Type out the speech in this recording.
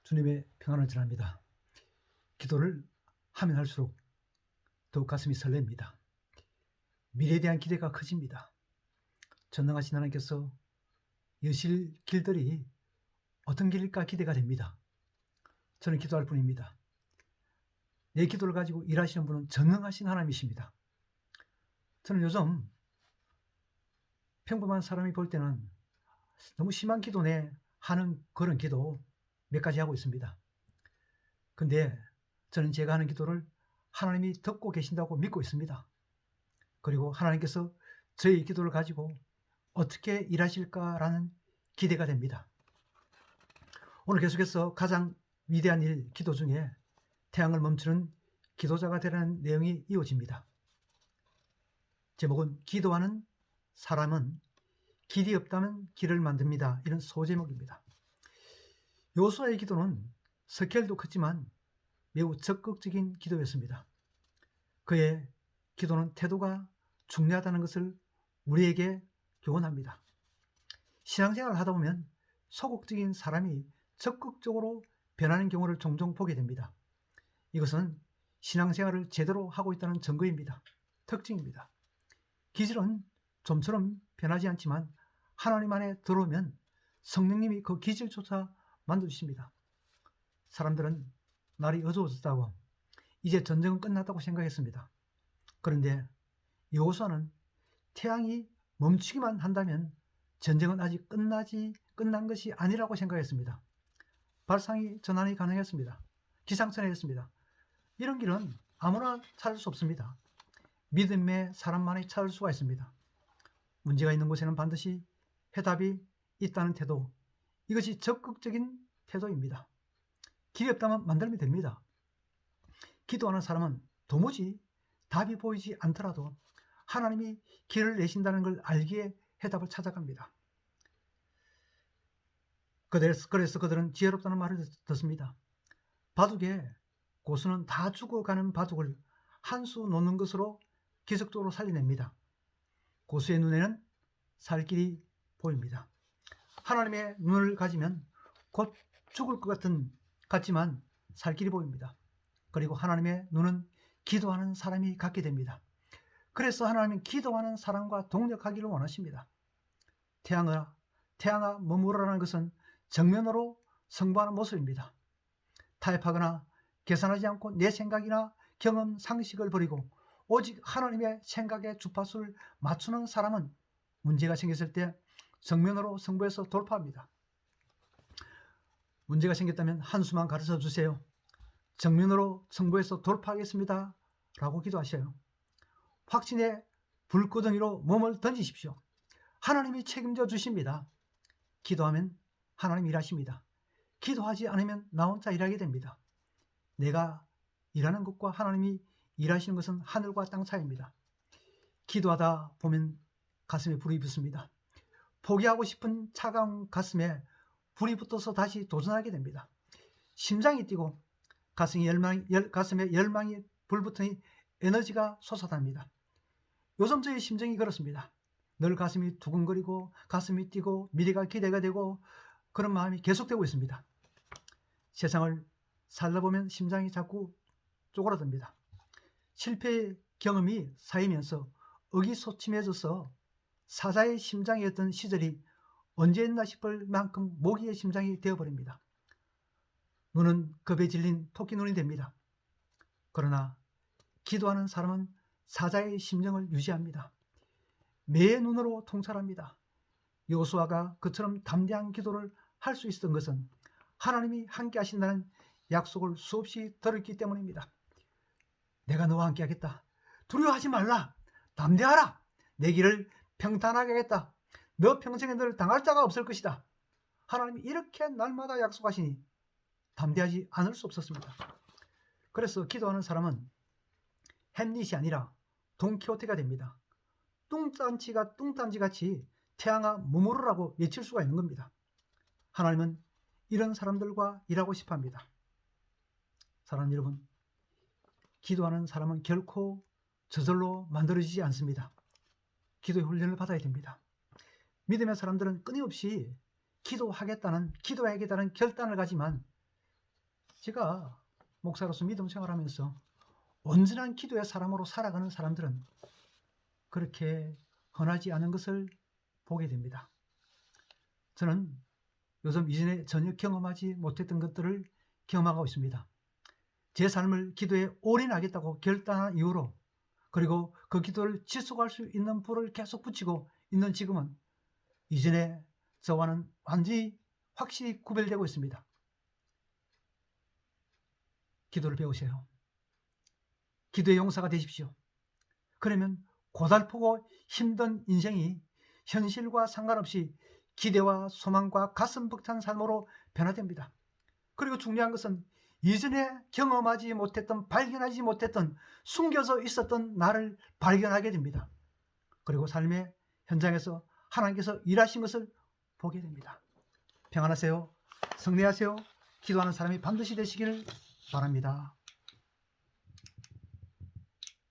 주님의 평안을 전합니다. 기도를 하면 할수록 더욱 가슴이 설렙니다. 미래에 대한 기대가 커집니다. 전능하신 하나님께서 여실 길들이 어떤 길일까 기대가 됩니다. 저는 기도할 뿐입니다. 내 기도를 가지고 일하시는 분은 전능하신 하나님이십니다. 저는 요즘 평범한 사람이 볼 때는 너무 심한 기도네 하는 그런 기도 몇 가지 하고 있습니다. 근데 저는 제가 하는 기도를 하나님이 듣고 계신다고 믿고 있습니다. 그리고 하나님께서 저의 기도를 가지고 어떻게 일하실까라는 기대가 됩니다. 오늘 계속해서 가장 위대한 일, 기도 중에 태양을 멈추는 기도자가 되라는 내용이 이어집니다. 제목은 기도하는 사람은 길이 없다면 길을 만듭니다. 이런 소제목입니다. 요수아의 기도는 스케일도 컸지만 매우 적극적인 기도였습니다. 그의 기도는 태도가 중요하다는 것을 우리에게 교훈합니다. 신앙생활을 하다 보면 소극적인 사람이 적극적으로 변하는 경우를 종종 보게 됩니다. 이것은 신앙생활을 제대로 하고 있다는 증거입니다. 특징입니다. 기질은 좀처럼 변하지 않지만 하나님 안에 들어오면 성령님이 그 기질조차 만들어주십니다. 사람들은 날이 어두워졌다고 이제 전쟁은 끝났다고 생각했습니다. 그런데 여호수아는 태양이 멈추기만 한다면 전쟁은 아직 끝난 것이 아니라고 생각했습니다. 발상이 전환이 가능했습니다. 기상천외했습니다. 이런 길은 아무나 찾을 수 없습니다. 믿음의 사람만이 찾을 수가 있습니다. 문제가 있는 곳에는 반드시 해답이 있다는 태도, 이것이 적극적인 태도입니다. 길이 없다면 만들면 됩니다. 기도하는 사람은 도무지 답이 보이지 않더라도 하나님이 길을 내신다는 걸 알기에 해답을 찾아갑니다. 그래서 그들은 지혜롭다는 말을 듣습니다. 바둑에 고수는 다 죽어가는 바둑을 한 수 놓는 것으로 기적적으로 살려냅니다. 고수의 눈에는 살 길이 보입니다. 하나님의 눈을 가지면 곧 죽을 것 같지만 살 길이 보입니다. 그리고 하나님의 눈은 기도하는 사람이 갖게 됩니다. 그래서 하나님은 기도하는 사람과 동력하기를 원하십니다. 태양아 머무르라는 것은 정면으로 승부하는 모습입니다. 타협하거나 계산하지 않고 내 생각이나 경험, 상식을 버리고 오직 하나님의 생각에 주파수를 맞추는 사람은 문제가 생겼을 때 정면으로 승부해서 돌파합니다. 문제가 생겼다면 한수만 가르쳐 주세요. 정면으로 승부해서 돌파하겠습니다. 라고 기도하셔요. 확신의 불구덩이로 몸을 던지십시오. 하나님이 책임져 주십니다. 기도하면 하나님 일하십니다. 기도하지 않으면 나 혼자 일하게 됩니다. 내가 일하는 것과 하나님이 일하시는 것은 하늘과 땅 차이입니다. 기도하다 보면 가슴에 불이 붙습니다. 포기하고 싶은 차가운 가슴에 불이 붙어서 다시 도전하게 됩니다. 심장이 뛰고 가슴에 열망이 불붙으니 에너지가 솟아납니다. 요즘 저의 심정이 그렇습니다. 늘 가슴이 두근거리고 가슴이 뛰고 미래가 기대가 되고 그런 마음이 계속되고 있습니다. 세상을 살다 보면 심장이 자꾸 쪼그라듭니다. 실패의 경험이 쌓이면서 의기소침해져서 사자의 심장이었던 시절이 언제였나 싶을 만큼 모기의 심장이 되어버립니다. 눈은 겁에 질린 토끼 눈이 됩니다. 그러나 기도하는 사람은 사자의 심정을 유지합니다. 매의 눈으로 통찰합니다. 여호수아가 그처럼 담대한 기도를 할 수 있었던 것은 하나님이 함께 하신다는 약속을 수없이 들었기 때문입니다. 내가 너와 함께 하겠다. 두려워하지 말라. 담대하라. 내 길을 평탄하게 하겠다. 너 평생에 늘 당할 자가 없을 것이다. 하나님이 이렇게 날마다 약속하시니 담대하지 않을 수 없었습니다. 그래서 기도하는 사람은 햄릿이 아니라 돈키호테가 됩니다. 뚱딴지같이 태양아 머무르라고 외칠 수가 있는 겁니다. 하나님은 이런 사람들과 일하고 싶어 합니다. 사랑하는 여러분, 기도하는 사람은 결코 저절로 만들어지지 않습니다. 기도의 훈련을 받아야 됩니다. 믿음의 사람들은 끊임없이 기도하겠다는 결단을 가지만 제가 목사로서 믿음 생활하면서 온전한 기도의 사람으로 살아가는 사람들은 그렇게 흔하지 않은 것을 보게 됩니다. 저는 요즘 이전에 전혀 경험하지 못했던 것들을 경험하고 있습니다. 제 삶을 기도에 올인하겠다고 결단한 이후로, 그리고 그 기도를 지속할 수 있는 불을 계속 붙이고 있는 지금은 이전에 저와는 완전히 확실히 구별되고 있습니다. 기도를 배우세요. 기도의 용사가 되십시오. 그러면 고달프고 힘든 인생이 현실과 상관없이 기대와 소망과 가슴 벅찬 삶으로 변화됩니다. 그리고 중요한 것은 이전에 경험하지 못했던, 발견하지 못했던, 숨겨져 있었던 나를 발견하게 됩니다. 그리고 삶의 현장에서 하나님께서 일하신 것을 보게 됩니다. 평안하세요. 승리하세요. 기도하는 사람이 반드시 되시기를 바랍니다.